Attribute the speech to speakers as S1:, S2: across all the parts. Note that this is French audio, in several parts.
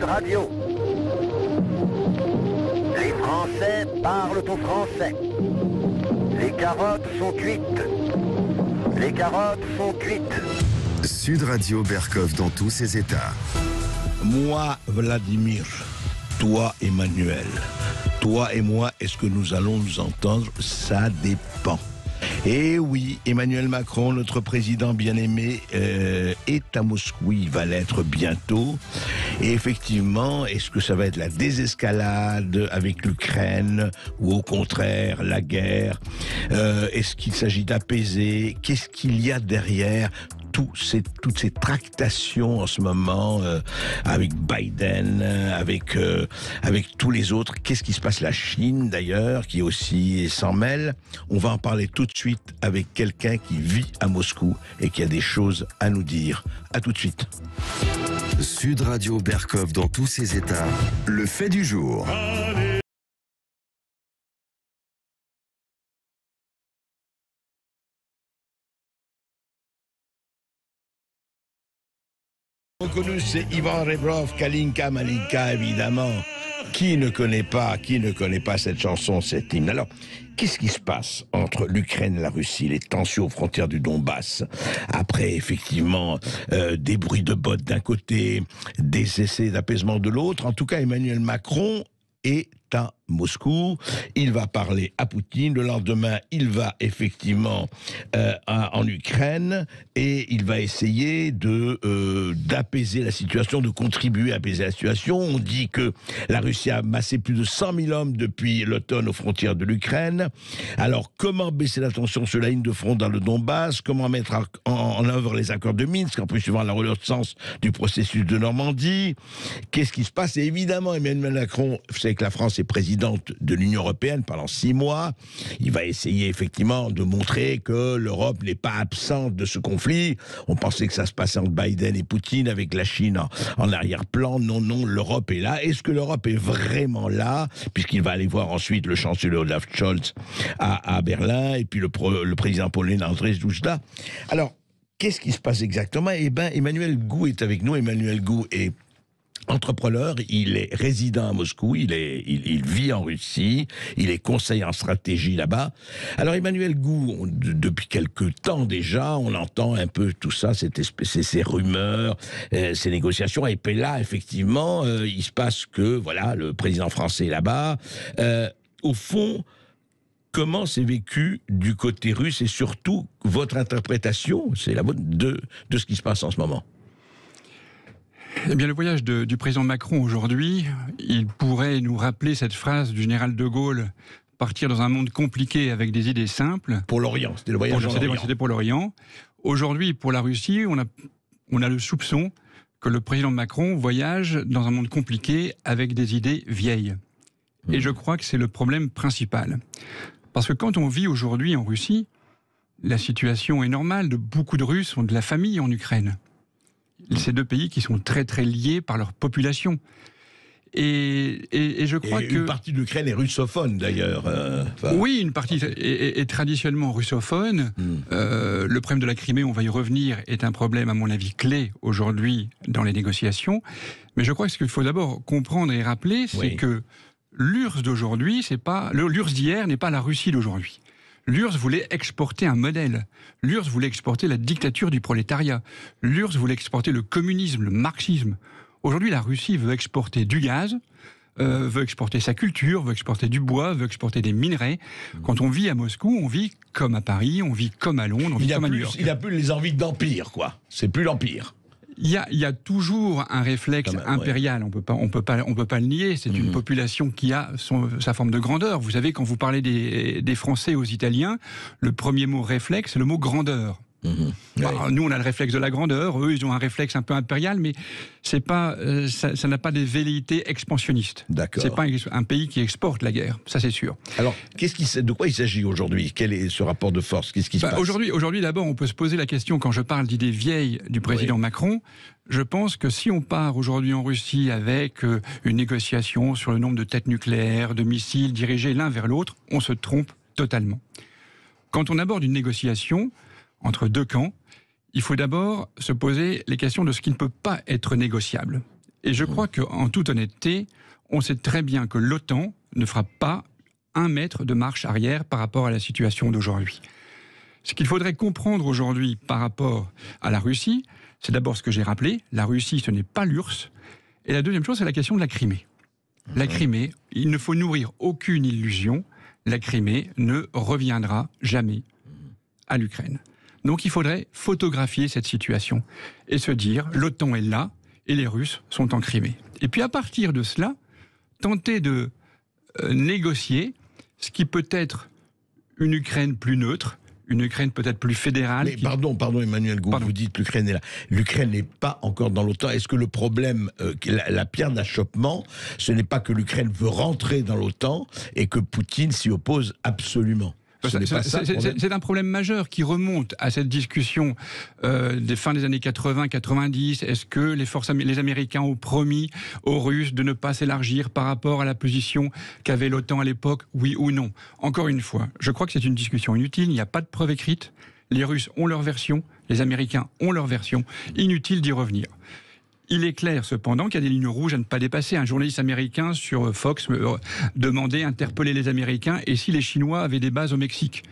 S1: Radio. Les Français parlent au français. Les carottes sont cuites. Les carottes sont cuites.
S2: Sud Radio Berkov dans tous ses états.
S3: Moi, Vladimir, toi, Emmanuel, toi et moi, est-ce que nous allons nous entendre? Ça dépend. Et oui, Emmanuel Macron, notre président bien-aimé, est à Moscou, il va l'être bientôt. Et effectivement, est-ce que ça va être la désescalade avec l'Ukraine ou au contraire la guerre? Est-ce qu'il s'agit d'apaiser? Qu'est-ce qu'il y a derrière toutes ces tractations en ce moment avec Biden, avec tous les autres? Qu'est-ce qui se passe? La Chine d'ailleurs, qui aussi s'en mêle. On va en parler tout de suite avec quelqu'un qui vit à Moscou et qui a des choses à nous dire. À tout de suite.
S2: Sud Radio Berkov dans tous ses états. Le fait du jour.
S3: Reconnu, c'est Ivan Rebrov, Kalinka Malinka, évidemment. Qui ne connaît pas cette chanson, cet hymne? Alors, qu'est-ce qui se passe entre l'Ukraine et la Russie, les tensions aux frontières du Donbass? Après, effectivement, des bruits de bottes d'un côté, des essais d'apaisement de l'autre. En tout cas, Emmanuel Macron est à Moscou, il va parler à Poutine, le lendemain il va effectivement en Ukraine et il va essayer d'apaiser la situation, de contribuer à apaiser la situation. On dit que la Russie a amassé plus de 100 000 hommes depuis l'automne aux frontières de l'Ukraine. Alors comment baisser la tension sur la ligne de front dans le Donbass? Comment mettre en œuvre les accords de Minsk, en poursuivant la renaissance du processus de Normandie? Qu'est-ce qui se passe? Et évidemment, Emmanuel Macron, vous savez que la France est présidente de l'Union européenne pendant 6 mois. Il va essayer effectivement de montrer que l'Europe n'est pas absente de ce conflit. On pensait que ça se passait entre Biden et Poutine avec la Chine en arrière-plan. Non, l'Europe est là. Est-ce que l'Europe est vraiment là? Puisqu'il va aller voir ensuite le chancelier Olaf Scholz à Berlin et puis le président polonais Andrzej Duda. Alors, qu'est-ce qui se passe exactement? Eh bien, Emmanuel Gou est avec nous. Emmanuel Gou est entrepreneur, il est résident à Moscou, il vit en Russie, il est conseiller en stratégie là-bas. Alors Emmanuel Gou, depuis quelque temps déjà, on entend un peu tout ça, ces rumeurs, ces négociations. Et puis là, effectivement, il se passe que, voilà, le président français est là-bas. Au fond, comment c'est vécu du côté russe et surtout votre interprétation, c'est la vôtre, de ce qui se passe en ce moment?
S4: Eh bien, le voyage du président Macron aujourd'hui, il pourrait nous rappeler cette phrase du général de Gaulle: partir dans un monde compliqué avec des idées simples.
S3: Pour l'Orient, c'était le voyage en Orient.
S4: C'était pour l'Orient. Aujourd'hui, pour la Russie, on a le soupçon que le président Macron voyage dans un monde compliqué avec des idées vieilles. Et je crois que c'est le problème principal. Parce que quand on vit aujourd'hui en Russie, la situation est normale. Beaucoup de Russes ont de la famille en Ukraine. Ces deux pays qui sont très très liés par leur population. Et je crois que...
S3: Une partie de l'Ukraine est russophone d'ailleurs.
S4: Oui, une partie est traditionnellement russophone. Le problème de la Crimée, on va y revenir, est un problème à mon avis clé aujourd'hui dans les négociations. Mais je crois que ce qu'il faut d'abord comprendre et rappeler, c'est que l'URSS d'aujourd'hui, l'URSS d'hier n'est pas la Russie d'aujourd'hui. L'URSS voulait exporter un modèle. L'URSS voulait exporter la dictature du prolétariat. L'URSS voulait exporter le communisme, le marxisme. Aujourd'hui, la Russie veut exporter du gaz, veut exporter sa culture, veut exporter du bois, veut exporter des minerais. Quand on vit à Moscou, on vit comme à Paris, on vit comme à Londres, on vit comme à New York.
S3: Il n'a plus les envies d'empire, quoi. C'est plus l'empire.
S4: Il y a toujours un réflexe impérial, on peut pas le nier. C'est une population qui a sa forme de grandeur. Vous savez, quand vous parlez des Français aux Italiens, le premier mot réflexe, c'est le mot grandeur. Alors, nous, on a le réflexe de la grandeur. Eux, ils ont un réflexe un peu impérial, mais c'est pas, ça n'a pas des velléités expansionnistes.
S3: D'accord.
S4: C'est pas un pays qui exporte la guerre, ça c'est sûr.
S3: Alors, de quoi il s'agit aujourd'hui? Quel est ce rapport de force? Qu'est-ce qui se passe?
S4: Aujourd'hui, d'abord, on peut se poser la question, quand je parle d'idées vieilles du président Macron, je pense que si on part aujourd'hui en Russie avec une négociation sur le nombre de têtes nucléaires, de missiles dirigés l'un vers l'autre, on se trompe totalement. Quand on aborde une négociation entre deux camps, il faut d'abord se poser les questions de ce qui ne peut pas être négociable. Et je crois qu'en toute honnêteté, on sait très bien que l'OTAN ne fera pas 1 mètre de marche arrière par rapport à la situation d'aujourd'hui. Ce qu'il faudrait comprendre aujourd'hui par rapport à la Russie, c'est d'abord ce que j'ai rappelé, la Russie ce n'est pas l'URSS, et la deuxième chose c'est la question de la Crimée. La Crimée, il ne faut nourrir aucune illusion, la Crimée ne reviendra jamais à l'Ukraine. Donc il faudrait photographier cette situation et se dire l'OTAN est là et les Russes sont en Crimée. Et puis à partir de cela, tenter de négocier ce qui peut être une Ukraine plus neutre, une Ukraine peut-être plus fédérale.
S3: Mais pardon Emmanuel Gou, vous dites l'Ukraine est là. L'Ukraine n'est pas encore dans l'OTAN. Est-ce que le problème, la pierre d'achoppement, ce n'est pas que l'Ukraine veut rentrer dans l'OTAN et que Poutine s'y oppose absolument?
S4: C'est un problème majeur qui remonte à cette discussion des fins des années 80-90. Est-ce que les Américains ont promis aux Russes de ne pas s'élargir par rapport à la position qu'avait l'OTAN à l'époque, oui ou non? Encore une fois, je crois que c'est une discussion inutile, il n'y a pas de preuve écrite. Les Russes ont leur version, les Américains ont leur version, inutile d'y revenir. Il est clair cependant qu'il y a des lignes rouges à ne pas dépasser. Un journaliste américain sur Fox me demandait interpeller les Américains et si les Chinois avaient des bases au Mexique.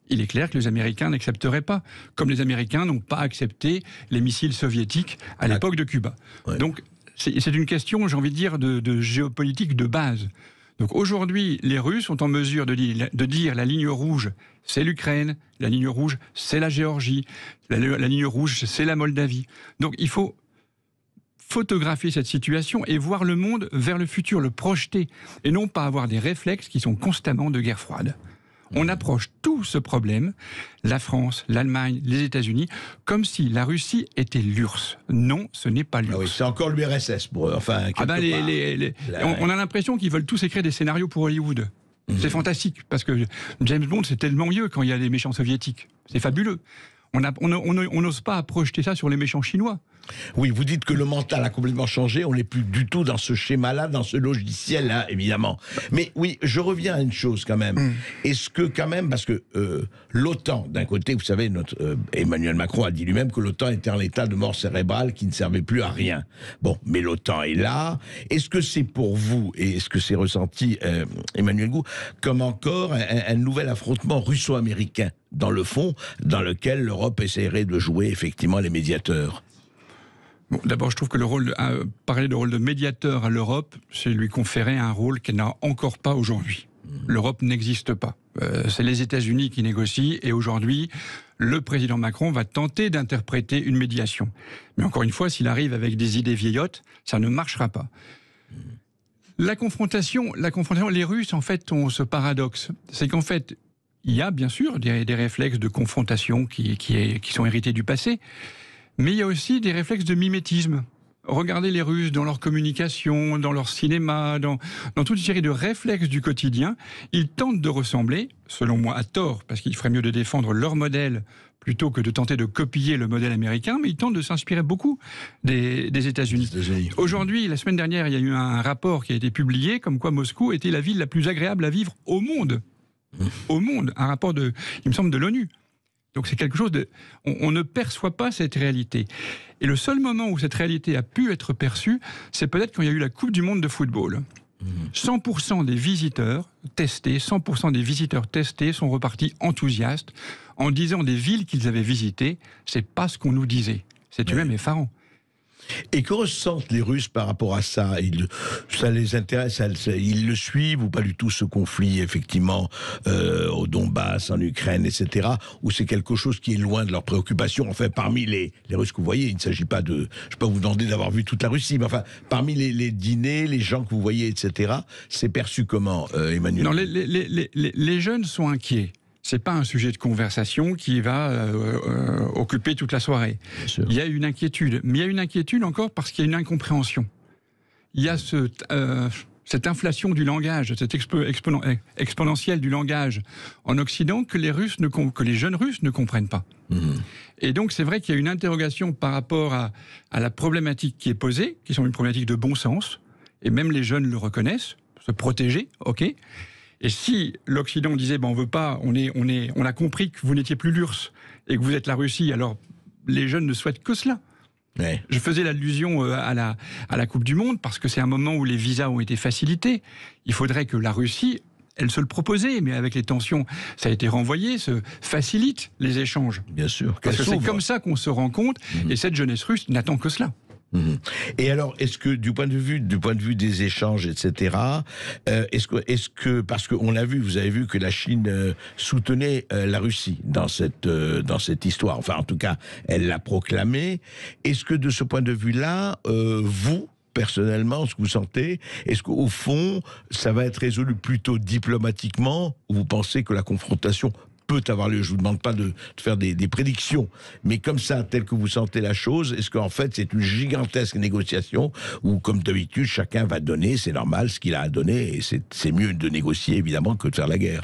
S4: Il est clair que les Américains n'accepteraient pas, comme les Américains n'ont pas accepté les missiles soviétiques à l'époque de Cuba. Ouais. Donc c'est une question, j'ai envie de dire, de géopolitique de base. Donc aujourd'hui, les Russes sont en mesure de dire la ligne rouge, c'est l'Ukraine, la ligne rouge, c'est la Géorgie, la ligne rouge, c'est la Moldavie. Donc il faut photographier cette situation et voir le monde vers le futur, le projeter, et non pas avoir des réflexes qui sont constamment de guerre froide. On approche tout ce problème, la France, l'Allemagne, les États-Unis, comme si la Russie était l'URSS. Non, ce n'est pas l'URSS.
S3: Ah oui, c'est encore l'URSS, pour eux. Enfin,
S4: on a l'impression qu'ils veveulent tous écrire des scénarios pour Hollywood. C'est fantastique, parce que James Bond, c'est tellement mieux quand il y a des méchants soviétiques. C'est fabuleux. On n'ose pas projeter ça sur les méchants chinois.
S3: Oui, vous dites que le mental a complètement changé, on n'est plus du tout dans ce schéma-là, dans ce logiciel-là, évidemment. Mais oui, je reviens à une chose quand même. Est-ce que quand même, parce que l'OTAN, d'un côté, vous savez, Emmanuel Macron a dit lui-même que l'OTAN était en état de mort cérébrale qui ne servait plus à rien. Bon, mais l'OTAN est là. Est-ce que c'est pour vous, et est-ce que c'est ressenti, Emmanuel Gou, comme encore un nouvel affrontement russo-américain, dans le fond, dans lequel l'Europe essaierait de jouer effectivement les médiateurs?
S4: Bon, d'abord, je trouve que parler de rôle de médiateur à l'Europe, c'est lui conférer un rôle qu'elle n'a encore pas aujourd'hui. L'Europe n'existe pas. C'est les États-Unis qui négocient, et aujourd'hui, le président Macron va tenter d'interpréter une médiation. Mais encore une fois, s'il arrive avec des idées vieillottes, ça ne marchera pas. La confrontation, les Russes, en fait, ont ce paradoxe. C'est qu'en fait, il y a bien sûr des réflexes de confrontation qui sont hérités du passé, mais il y a aussi des réflexes de mimétisme. Regardez les Russes dans leur communication, dans leur cinéma, dans toute une série de réflexes du quotidien. Ils tentent de ressembler, selon moi à tort, parce qu'il ferait mieux de défendre leur modèle plutôt que de tenter de copier le modèle américain, mais ils tentent de s'inspirer beaucoup des États-Unis. Aujourd'hui, la semaine dernière, il y a eu un rapport qui a été publié, comme quoi Moscou était la ville la plus agréable à vivre au monde. Au monde, un rapport il me semble, de l'ONU. Donc c'est quelque chose de... On ne perçoit pas cette réalité. Et le seul moment où cette réalité a pu être perçue, c'est peut-être quand il y a eu la Coupe du Monde de football. 100% des visiteurs testés, sont repartis enthousiastes en disant des villes qu'ils avaient visitées, c'est pas ce qu'on nous disait. C'est tout de même effarant.
S3: Et que ressentent les Russes par rapport à ça? Ça les intéresse, ils le suivent ou pas du tout, ce conflit, effectivement, au Donbass, en Ukraine, etc. Ou c'est quelque chose qui est loin de leurs préoccupations? Enfin, parmi les Russes que vous voyez, il ne s'agit pas de... Je ne vais pas vous demander d'avoir vu toute la Russie, mais enfin, parmi les dîners, les gens que vous voyez, etc., c'est perçu comment, Emmanuel?
S4: Non, les jeunes sont inquiets. C'est pas un sujet de conversation qui va occuper toute la soirée. Il y a une inquiétude. Mais il y a une inquiétude encore parce qu'il y a une incompréhension. Il y a cette inflation du langage, cette exponentielle du langage en Occident que les jeunes Russes ne comprennent pas. Et donc c'est vrai qu'il y a une interrogation par rapport à la problématique qui est posée, qui sont une problématique de bon sens, et même les jeunes le reconnaissent, se protéger, ok. Et si l'Occident disait on veut pas, on a compris que vous n'étiez plus l'URSS et que vous êtes la Russie, alors les jeunes ne souhaitent que cela.
S3: Ouais.
S4: Je faisais l'allusion à la Coupe du Monde parce que c'est un moment où les visas ont été facilités. Il faudrait que la Russie, elle se le proposait, mais avec les tensions, ça a été renvoyé, se facilite les échanges.
S3: Bien sûr.
S4: Parce que c'est comme ça qu'on se rend compte, et cette jeunesse russe n'attend que cela.
S3: Et alors, est-ce que du point de vue des échanges, etc., est-ce que parce qu'on a vu, vous avez vu que la Chine soutenait la Russie dans cette histoire. Enfin, en tout cas, elle l'a proclamé. Est-ce que de ce point de vue-là, vous personnellement, ce que vous sentez, est-ce qu'au fond, ça va être résolu plutôt diplomatiquement, ou vous pensez que la confrontation peut avoir lieu? Je vous demande pas de faire des prédictions, mais comme ça, tel que vous sentez la chose, est-ce qu'en fait c'est une gigantesque négociation où, comme d'habitude, chacun va donner, c'est normal, ce qu'il a à donner, et c'est mieux de négocier évidemment que de faire la guerre?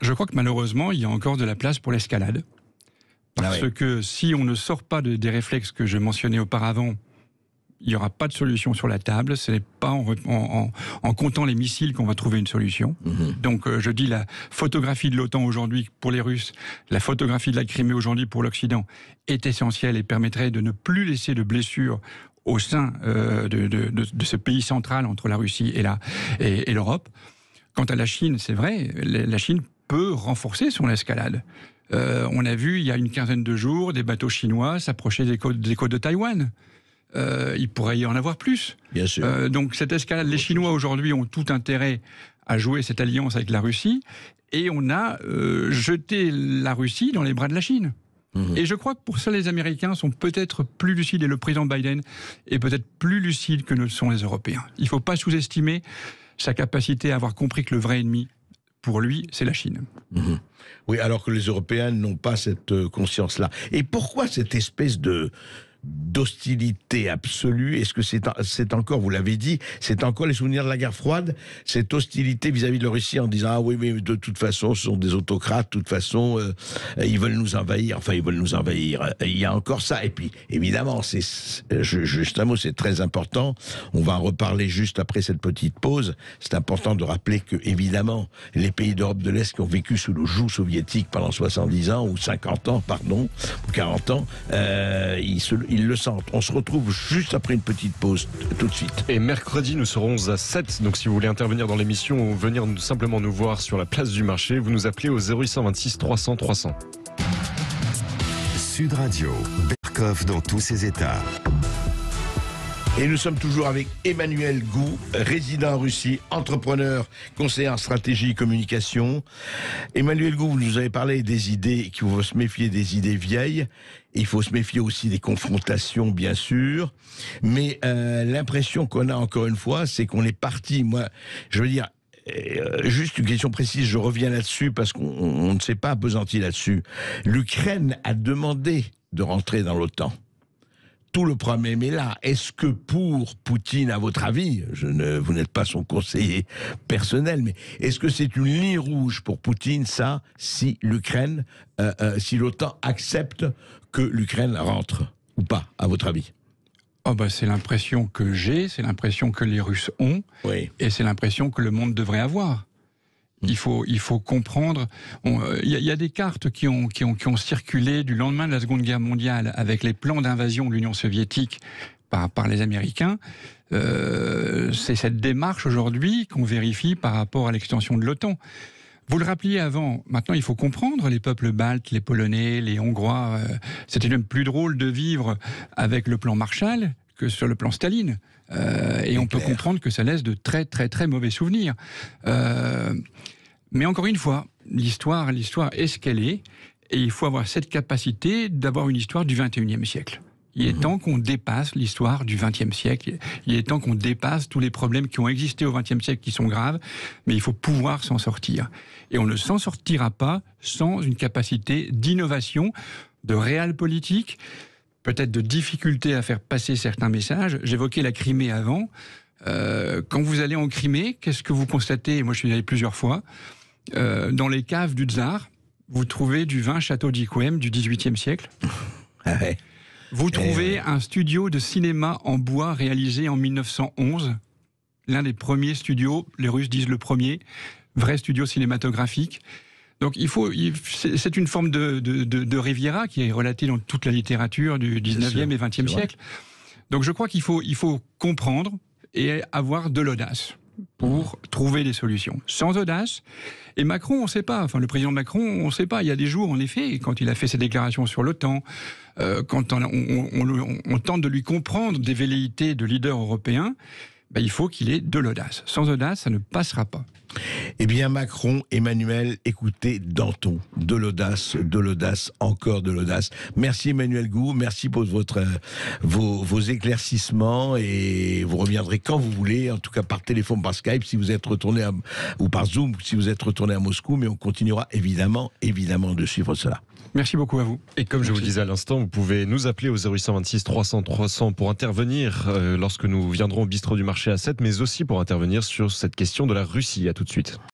S4: Je crois que malheureusement, il y a encore de la place pour l'escalade. Parce que si on ne sort pas des réflexes que je mentionnais auparavant, il n'y aura pas de solution sur la table. Ce n'est pas en comptant les missiles qu'on va trouver une solution. Donc je dis la photographie de l'OTAN aujourd'hui pour les Russes, la photographie de la Crimée aujourd'hui pour l'Occident est essentielle et permettrait de ne plus laisser de blessures au sein de ce pays central entre la Russie et l'Europe. Quant à la Chine, c'est vrai, la Chine peut renforcer son escalade. On a vu il y a une quinzaine de jours des bateaux chinois s'approcher des côtes de Taïwan. Il pourrait y en avoir plus.
S3: Bien sûr.
S4: Donc cette escalade, les Chinois aujourd'hui ont tout intérêt à jouer cette alliance avec la Russie, et on a jeté la Russie dans les bras de la Chine. Et je crois que pour ça, les Américains sont peut-être plus lucides, et le président Biden est peut-être plus lucide que ne le sont les Européens. Il ne faut pas sous-estimer sa capacité à avoir compris que le vrai ennemi, pour lui, c'est la Chine.
S3: Oui, alors que les Européens n'ont pas cette conscience-là. Et pourquoi cette espèce d'hostilité absolue? Est-ce que c'est encore, vous l'avez dit, c'est encore les souvenirs de la guerre froide, cette hostilité vis-à-vis de la Russie en disant « Ah oui, mais de toute façon, ce sont des autocrates, de toute façon, ils veulent nous envahir. » Enfin, ils veulent nous envahir. Il y a encore ça. Et puis, évidemment, juste un mot, c'est très important. On va en reparler juste après cette petite pause. C'est important de rappeler que, évidemment, les pays d'Europe de l'Est qui ont vécu sous le joug soviétique pendant 70 ans, ou 50 ans, pardon, ou 40 ans, ils le sentent. On se retrouve juste après une petite pause, tout de suite.
S5: Et mercredi, nous serons à 7. Donc si vous voulez intervenir dans l'émission ou venir simplement nous voir sur la place du marché, vous nous appelez au 0826 300 300.
S2: Sud Radio, Berkov dans tous ses états.
S3: Et nous sommes toujours avec Emmanuel Gou, résident en Russie, entrepreneur, conseiller en stratégie et communication. Emmanuel Gou, vous nous avez parlé des idées, qu'il faut se méfier des idées vieilles. Il faut se méfier aussi des confrontations, bien sûr. Mais l'impression qu'on a, encore une fois, c'est qu'on est parti. Moi, je veux dire, juste une question précise, je reviens là-dessus parce qu'on ne s'est pas appesanti là-dessus. L'Ukraine a demandé de rentrer dans l'OTAN. Tout le problème est là. Est-ce que pour Poutine, à votre avis, vous n'êtes pas son conseiller personnel, mais est-ce que c'est une ligne rouge pour Poutine, ça, si l'Ukraine, si l'OTAN accepte que l'Ukraine rentre ou pas, à votre avis?
S4: C'est l'impression que j'ai, c'est l'impression que les Russes ont,
S3: oui.
S4: Et c'est l'impression que le monde devrait avoir. Il faut comprendre. Il y a des cartes qui ont circulé du lendemain de la Seconde Guerre mondiale avec les plans d'invasion de l'Union soviétique par les Américains. C'est cette démarche aujourd'hui qu'on vérifie par rapport à l'extension de l'OTAN. Vous le rappeliez avant, maintenant il faut comprendre les peuples baltes, les Polonais, les Hongrois. C'était même plus drôle de vivre avec le plan Marshall que sur le plan Staline. Et on peut comprendre que ça laisse de très très très mauvais souvenirs. Mais encore une fois, l'histoire est ce qu'elle est, et il faut avoir cette capacité d'avoir une histoire du 21e siècle. Il est temps qu'on dépasse l'histoire du 20e siècle, il est temps qu'on dépasse tous les problèmes qui ont existé au 20e siècle qui sont graves, mais il faut pouvoir s'en sortir. Et on ne s'en sortira pas sans une capacité d'innovation, de réel politique, peut-être de difficulté à faire passer certains messages. J'évoquais la Crimée avant. Quand vous allez en Crimée, qu'est-ce que vous constatez? Moi, je suis allé plusieurs fois. Dans les caves du Tsar, vous trouvez du vin Château d'Yquem du XVIIIe siècle.
S3: Ah ouais.
S4: Vous trouvez un studio de cinéma en bois réalisé en 1911. L'un des premiers studios, les Russes disent le premier, vrai studio cinématographique. Donc c'est une forme de Riviera qui est relatée dans toute la littérature du 19e et 20e siècle. Donc je crois qu'il faut comprendre et avoir de l'audace pour trouver des solutions. Sans audace, et Macron, on ne sait pas, enfin le président Macron, on ne sait pas, il y a des jours, en effet, quand il a fait ses déclarations sur l'OTAN, quand on tente de lui comprendre des velléités de leader européen, il faut qu'il ait de l'audace. Sans audace, ça ne passera pas.
S3: Eh bien, Macron, Emmanuel, écoutez Danton. De l'audace, encore de l'audace. Merci Emmanuel Gou, merci pour vos éclaircissements et vous reviendrez quand vous voulez, en tout cas par téléphone, par Skype, si vous êtes retourné ou par Zoom, si vous êtes retourné à Moscou, mais on continuera évidemment de suivre cela.
S4: Merci beaucoup à vous.
S5: Et comme je vous le disais à l'instant, vous pouvez nous appeler au 0826 300 300 pour intervenir lorsque nous viendrons au bistrot du marché à 7, mais aussi pour intervenir sur cette question de la Russie. À tout de suite.